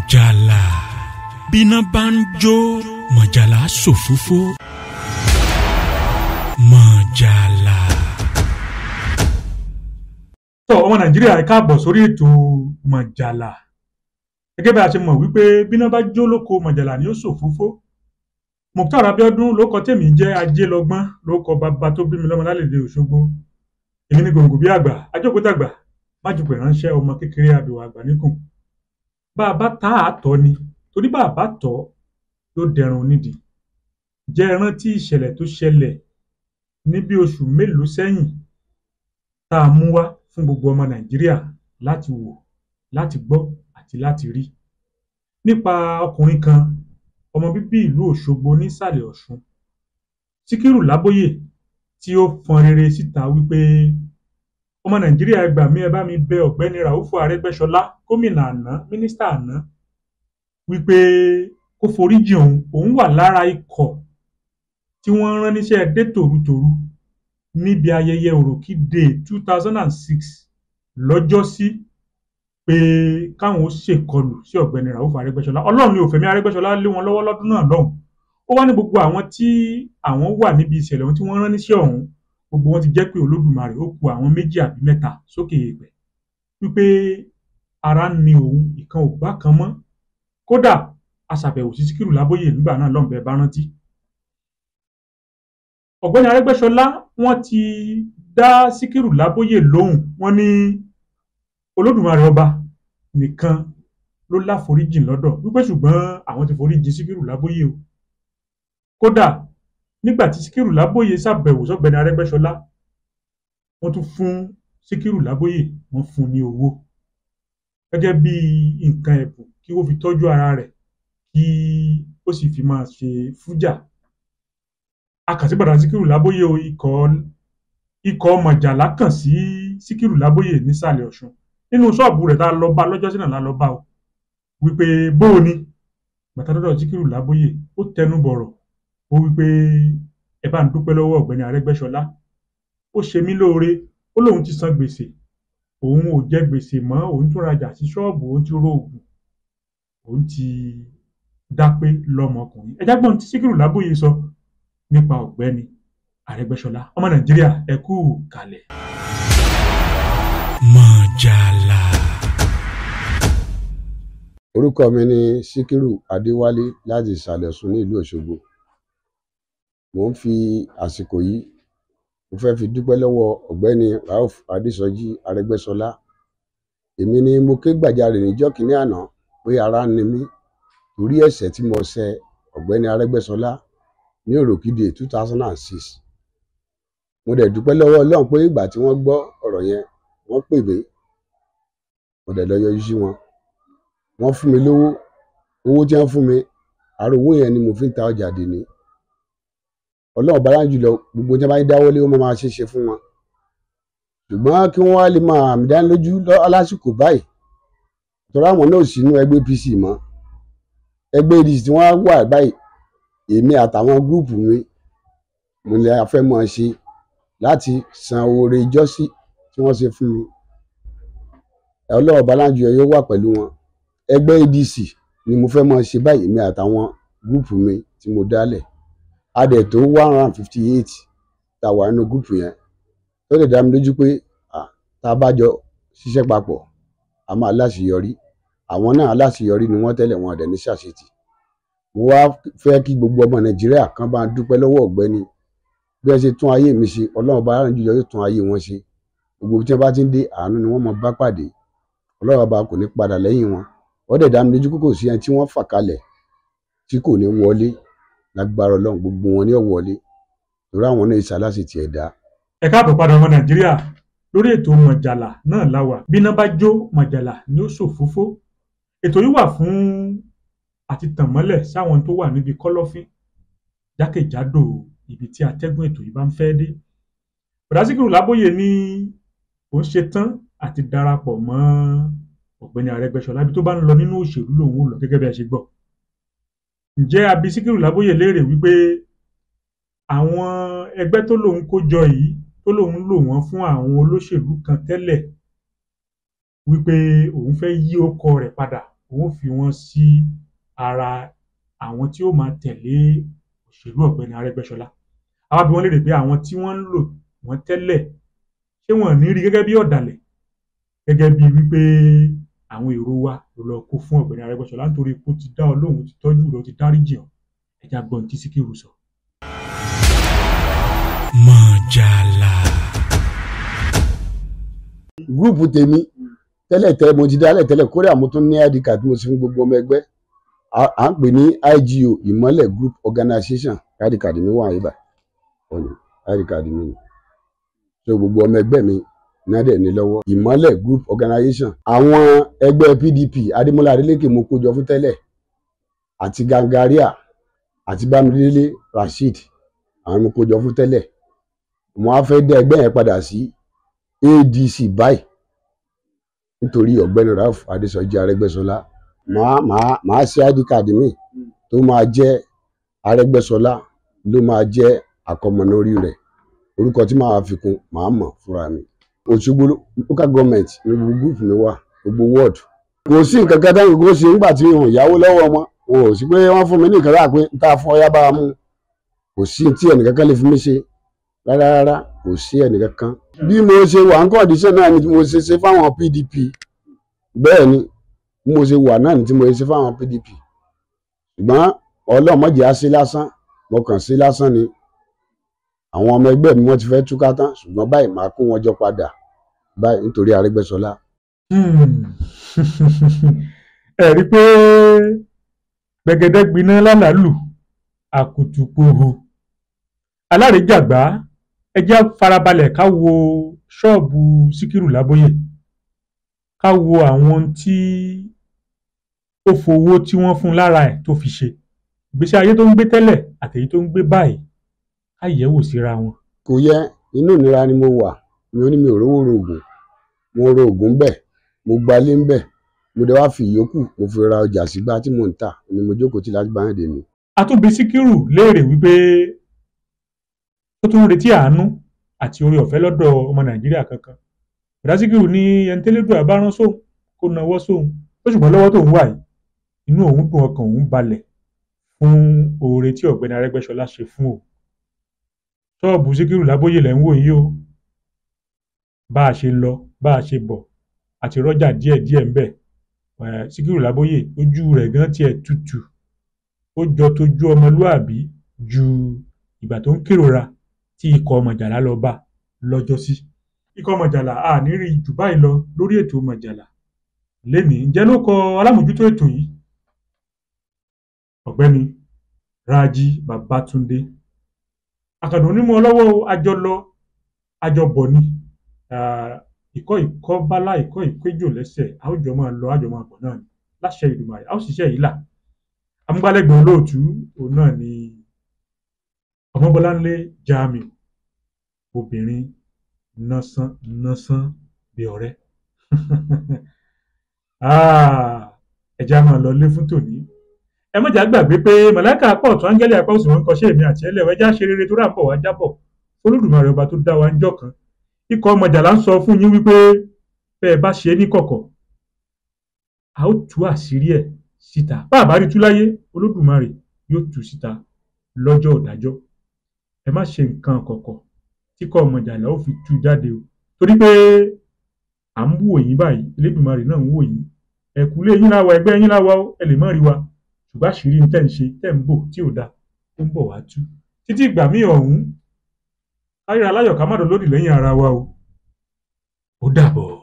Mọ̀jàlá bíná bá ń jó Mọ̀jàlá ṣòfófó. Mọ̀jàlá. tó ọmọ Nàìjíríà ẹ káàbọ̀ sórí ètò Mọ̀jàlá. Gẹ́gẹ́ bí a ṣe mọ̀ wípé bíná bá jó lóko Mọ̀jàlá ni ó ṣòfófó. Mukhtar Abiodun ló kọ tèmi jẹ́ Ajélọgbọ́n ló kọ bàbá tó bí mi lọ́mọ lálẹ́dẹ̀ Òṣogbo. Èmi ni gòǹgò bí àgbà ajókòó-tàgbà májùpẹ̀ ránṣẹ́ ọmọ kékeré àbẹ̀wò àgbà níkùn. Bá a bá ta àtọ̀ ni torí bá a bá tọ̀ yóò dẹrùn onídìí. Jẹ́ ẹ rántí ìṣẹ̀lẹ̀ tó ṣẹlẹ̀ ní bí oṣù mélòó sẹ́yìn tá a mú wá fún gbogbo ọmọ Nàìjíríà láti wò, láti gbọ́ àti láti rí. Nípa ọkùnrin kan ọmọ bíbí ìlú Òṣogbo nísàlẹ̀ Ọ̀ṣun, Síkírù Lábóyè, tí ó fọn rere síta wípé ọmọ Nàìjíríà ẹ gbà mí, ẹ bá mi bẹ ọ̀gbẹ́ni Ràúfù Arẹ́gbẹ́ṣọlá, gómìnà àná, mínísítà àná, wípé kó foríjì òun wà lára ikọ̀ tí wọ́n rán níṣẹ́ dé tòrutòru níbi ayẹyẹ Òròkì Day 2006 lọ́jọ́sí pé káwọn ó ṣèkọlù sí ọ̀gbẹ́ni Ràúfù Arẹ́gbẹ́ṣọlá. Ọlọ́run ni ó fẹ̀mí Arẹ́gbẹ́ṣọlá lé wọn lọ́wọ́ lọ́dún náà lọ́hùn. Ó wá ní gbogbo àwọn tí àwọn wà níbi ìṣẹ̀lẹ̀ ohun tí wọ́n rán níṣẹ́ ọ̀hún, gbogbo wọn ti jẹ́ pé Olódùmarè ó kù àwọn 2 àbí 3 sókè èèpẹ̀, wípé ara ń ni òun, ìkan ò bá kan mọ́. Kódà aṣàbẹ̀wò sí Síkírù Lábóyè nígbà náà lọ́hùn bẹ́ẹ̀ bá rántí. Ọ̀gbẹ́ni Arẹ́gbẹ́ṣọlá wọ́n ti dá Síkírù Lábóyè lóhùn, wọ́n ní Olódùmarè ọba nìkan ló láforíjìn lọ́dọ̀, wípé ṣùgbọ́n àwọn ti foríjìn Síkírù Lábóyè o. Kódà nígbà tí Síkírù Lábóyè ṣàbẹ̀wò sọ́gbẹ́ni Arẹ́gbẹ́ṣọlá, wọ́n tún fún Síkírù Lábóyè, wọ́n fún ní owó gẹ́gẹ́ bí nǹkan ẹ̀bùn kí ó fi tọ́jú ara rẹ̀, kí ó sì fi máa ṣe fújà. Akànsíbàdàn Síkírù Lábóyè o, ikọ̀ Mọ̀jàlá kàn sí Síkírù Lábóyè nísàlẹ̀ Ọ̀ṣun nínú ṣọ́ọ̀bù rẹ̀ tá a lọ bá lọ́jọ́ sínú la lọ bá o, wípé bóò ni gbàtà dọ́dọ̀ Síkírù Lábóyè ó tẹnu bọ̀rọ̀, ó wípé ẹ bá ń dúpẹ́ lọ́wọ́ ọ̀gbẹ́ni Arẹ́gbẹ́ṣọlá, ó ṣe mí lóore, ó lóun ti san gbèsè, òun ò jẹ gbèsè mọ́, òun tún rajà sí ṣọ́ọ̀bù, òun ti róògùn, òun ti dápé lọ́mọkùnrin. Ẹ jágbọ́n tí Síkírù Lábóyè sọ nípa ọ̀gbẹ́ni Arẹ́gbẹ́ṣọlá. Ọmọ Nàìjíríà ẹ kú kalẹ̀. Mọ̀jàlá. Orúkọ mi ni Síkírù Adéwálé láti ìsàlẹ̀ Ọ̀ṣun ní ìlú Òṣogbo. Mo ń fi àsìkò yìí mo fẹ́ fi dúpẹ́ lọ́wọ́ ọ̀gbẹ́ni Ràúfù Adésọjí Arẹ́gbẹ́ṣọlá. Èmi ni mo ké gbàjarè níjọ́ kìíní àná pé ara ń ni mí torí ẹ̀ṣẹ̀ tí mo ṣẹ̀ ọ̀gbẹ́ni Arẹ́gbẹ́ṣọlá ní Òròkì Day 2006. Mo dẹ̀ dúpẹ́ lọ́wọ́ Ọlọ́run pé ìgbà tí wọ́n gbọ́ ọ̀rọ̀ yẹn wọ́n pè mí, mo dẹ̀ lọ yọjú sí wọn. Wọ́n fún mi lówó, owó tí wọ́n fún mi, àrò owó yẹn ni mo fi ń ta ọjà dè ní. Ọlọ́run bá yá jùlọ, gbogbo tí wọ́n bá ń dáwọ́lé wọ́n máa ṣe fún wọn. Ṣùgbọ́n kí wọ́n wá lè máa àmì dánilójú lásìkò báyìí, tọ́ra àwọn náà sínú ẹgbẹ́ APC mọ́. Ẹgbẹ́ ADC tí wọ́n wà báyìí, èmi àtàwọn gúrùpù mi mo lè fẹ́ mọ̀ ṣe láti san oore ìjọ́sí tí wọ́n ṣe fún mi. Ọlọ́run bá lájú yóò wà pẹ̀lú wọn. Ẹgbẹ́ ADC ni mo fẹ́ mọ̀ ṣe báyìí, èmi àtàwọn gúrùpù mi tí mo dálẹ̀. A dẹ̀ tó 158 tá a wà nínú gúrùpù yẹn, tó lè dá mi lójú pé tá a bá jọ ṣiṣẹ́ papọ̀ a máa láṣeyọrí. Àwọn náà aláṣeyọrí ni wọ́n tẹ́lẹ̀, wọn àdẹ̀ ní ṣàṣetì. Mo wá fẹ́ kí gbogbo ọmọ Nàìjíríà kan bá dúpẹ́ lọ́wọ́ ọ̀gbẹ́ni bí ẹ ṣe tún ayé mi ṣe. Ọlọ́run bá rán jùlọ yóò tún ayé wọn ṣe. Gbogbo tí wọ́n bá ti ń dé àánú ni wọ́n mọ bá pàdé. Ọlọ́run bá kò ní padà lẹ́yìn wọn. Wọ́n dẹ̀ dá mi lójú kókò sí ẹni tí wọ́n fà kalẹ̀ tí kò ní wọlé. Lágbára Ọlọ́run gbogbo wọn ní ó wọlé torí àwọn náà ìṣàlásì ti ẹ̀dá. Ẹ káàbọ̀ padà ọmọ Nàìjíríà lórí ètò Mọ̀jàlá náà láwà. Bíná bá jó Mọ̀jàlá ni ó ṣòfófó. Ètò yìí wà fún àti tàn mọ́lẹ̀ sáwọn tó wà níbi kọ́lọ́fín jákèjádò ibi tí atẹ́gùn ètò yìí bá ń fẹ́ dé. Bọ̀dá Síkírù Lábóyè ní òun ṣe tán àti darapọ̀ mọ́ ọ̀gbẹ́ni Arẹ́gbẹ́ṣọlá ibi tó bá ń lọ nínú òṣèlú lòun ò lọ, gẹ́gẹ́ bí ẹ ṣe gbọ́. Ǹjẹ́ a bi Síkírù Lábóyè léèrè wípé àwọn ẹgbẹ́ tó lòun kó jọ yìí, tó lòun lò wọ́n fún àwọn olóṣèlú kan tẹ́lẹ̀, wípé òun fẹ́ yí ọkọ rẹ̀ padà, òun fi wọ́n sí ara àwọn tí ó máa tẹ̀lé òṣèlú ọ̀gbẹ́ni Arẹ́gbẹ́ṣọlá. Àwa bi wọ́n léèrè pé àwọn tí wọ́n ń lò wọ́n tẹ́lẹ̀ ṣé wọ́n ní rí gẹ́gẹ́ bí ọ̀dàlẹ̀, gẹ́gẹ́ bí wípé àwọn èrò wa ló lọ kó fún ọ̀gbẹ́ni Arẹ́gbẹ́ṣọlá nítorí pé ó ti dá ọ lóhùn, ó ti tọ́jú rẹ̀, ó ti dáríjì ọ́. Ẹja gbọ́n tí Síkírù sọ. Mọ̀jàlá. gúrùpù tèmi tẹ́lẹ̀ mo ti dálẹ̀ tẹ́lẹ̀ kódà mo tún ní ID card tí mo sì fún gbogbo ọmọ ẹgbẹ́ à ń pè ní IGO ìmọ́lẹ̀ group organization. ID card mi wà níbà ọ̀nà ID card mi ni so gbogbo ọmọ ẹgbẹ́ mi náà dẹ̀ ní lọ́wọ́ ìmọ́lẹ̀ group organization. àwọn ẹgbẹ́ PDP Adémọ́lá Adélékè mo kó jọ fún tẹ́lẹ̀ àti Gangaria àti Bámidélé Rasheed àwọn mo kó jọ fún tẹ́lẹ̀. mo á fẹ́ dá ẹgbẹ́ yẹn padà sí ADC báyìí nítorí ọ̀gbẹ́ni Rauf Adésọjí Arẹ́gbẹ́ṣọlá. màá ṣe ID card mi tó máa jẹ́ Arẹ́gbẹ́ṣọlá ló máa jẹ́ àkọmọ̀nà orí rẹ̀. orúkọ tí màá fi kún màá mọ̀ fúnra mi. Òṣogbo local government ní gbogbo group mi wà gbogbo ward. kò sí nǹkan kan dáhùn kó ṣe nígbà tí wọn yáwó lọ́wọ́ wọn ò sí pé wọ́n fún mi ní nǹkan rà pé n ta fún ọyá bá a mú. kò sí tí ẹnìkankan lè fi mí ṣe rárá kò sí ẹnìkankan. bí mo ṣe wà ń kọ́ndíṣẹ́ náà ni mo ṣe ṣe fáwọn PDP bẹ́ẹ̀ ni bí mo ṣe wà náà ni tí mo ṣe fáwọn PDP. ṣùgbọ́n ọlọ́mọdé á sí lásán mo kàn sí lásán ni. àwọn ọmọ ẹgbẹ́ mi wọ́n ti fẹ́ túká tán ṣùgbọ́n báyìí màá kó wọn jọ padà báyìí nítorí Arẹ́gbẹ́ṣọlá. ẹ rí i pé gbẹ̀gẹ̀dẹ̀ gbiná lálàálù àkùtùpòhò alárèéjàgbá. ẹ jẹ́ farabalẹ̀ ká wo ṣọ́ọ̀bù Síkírù Lábóyè, ká wo àwọn tí ó fowó tí wọ́n fún lára ẹ̀ tó fi ṣe ìgbésí ayé tó ń gbé tẹ́lẹ̀ àtèyí tó ń gbé báyìí, ká yẹ̀wò síra wọn. kò yẹ inú ìnira ni mo wà mi ò ní mi ò rówó ro oògùn mo ro oògùn ń bẹ̀ mo gbalé ń bẹ̀ mo dẹ̀ wá fi ìyókù mo fi ra ọjà sígbà tí mò ń tà ni mo jókòó tí láti bá yẹn dè mí. a tún bi Síkírù léèrè wípé ó tún ń retí àánú àti oore ọ̀fẹ́ lọ́dọ̀ ọmọ Nàìjíríà kankan. Bùrọ̀dá Síkírù ní ẹni tẹ́lẹ̀dùn àbárán sóhun kó nawọ́ sóhun ó ṣùgbọ́n lọ́wọ́ tóun wà yìí inú òun dùn ọkàn òun balẹ̀ fún oore tí ọ̀gbẹ́ni Arẹ́gbẹ́ṣọlá ṣe fún òun. ṣọ́ọ̀bù Síkírù Lábóyè lẹ́ ń wò yìí o, bá a ṣe lọ bá a ṣe bọ̀ àti rọ́jà díẹ̀díẹ̀ ń bẹ̀. Síkírù Lábóyè ojú rẹ̀ gan tiẹ̀ tutù, ó jọ tójú ọmọlúàbí ju ìgbà tó ń kérora tí ikọ̀ Mọ̀jàlá lọ bá lọ́jọ́ sí. ikọ̀ Mọ̀jàlá a ní rí jù báyìí lọ lórí ètò Mọ̀jàlá lénìí. ǹjẹ́ ló kọ alámòjútó ètò yìí ọ̀gbẹ́ni Rájí Babátúndé. àkàndùn onímọ̀ ọlọ́wọ́ àjọlọ àjọbọ̀ ni ìkọ́ ìkọ́bálá ìkọ́ ìpéjò lẹ́sẹ̀ a ó jọ máa lọ àjọ máa bọ̀ náà ni láṣẹ Ìdùmarè a ó ṣiṣẹ́ yìí là. amúgbálẹ́gbẹ̀ẹ́ olóòtú òun náà ni Ọmọbọ́láńlé Jamiu, obìnrin násán bí ọ̀rẹ́. ẹja máa lọ lé fún tòní. ẹ má jà gbàgbé pé màláíkà apá ọ̀tún áńgẹ́lì apá òsì wọn ń kọṣẹ́ èmi àti ẹlẹ́wọ̀ ẹja ṣe rere tó rà ń bọ̀ wá jábọ̀ Olódùmarè ọba tó dá wa ń jọ́ kan. ikọ̀ Mọ̀jàlá ń sọ fún yín wípé bẹ́ẹ̀ bá ṣe é ní kọ̀kọ̀ a ó tú àṣírí ẹ̀ síta, bá a bá rí tú láyé Olódùmarè yóò tú síta lọ́jọ́ ìdájọ́. ẹ má ṣe nǹkan kọ̀kọ̀ tí ikọ̀ Mọ̀jàlá ó fi tú jáde o, torí pé à ń wò yín báyìí Elédùmarè náà ń wò yín. ẹ̀kúlé yín láwa ẹgbẹ́ yín láwa ó ẹ lè má rí wa ṣùgbọ́n àṣírí ń tẹ̀ ń ṣe tẹ̀ ń bò tí ò da ó ń bọ̀ wá tú. títí ìgbà míì ọ̀hún káríra láyọ̀ ká má dọ̀ lódì lẹ́yìn ara wa o. ó dàbọ̀.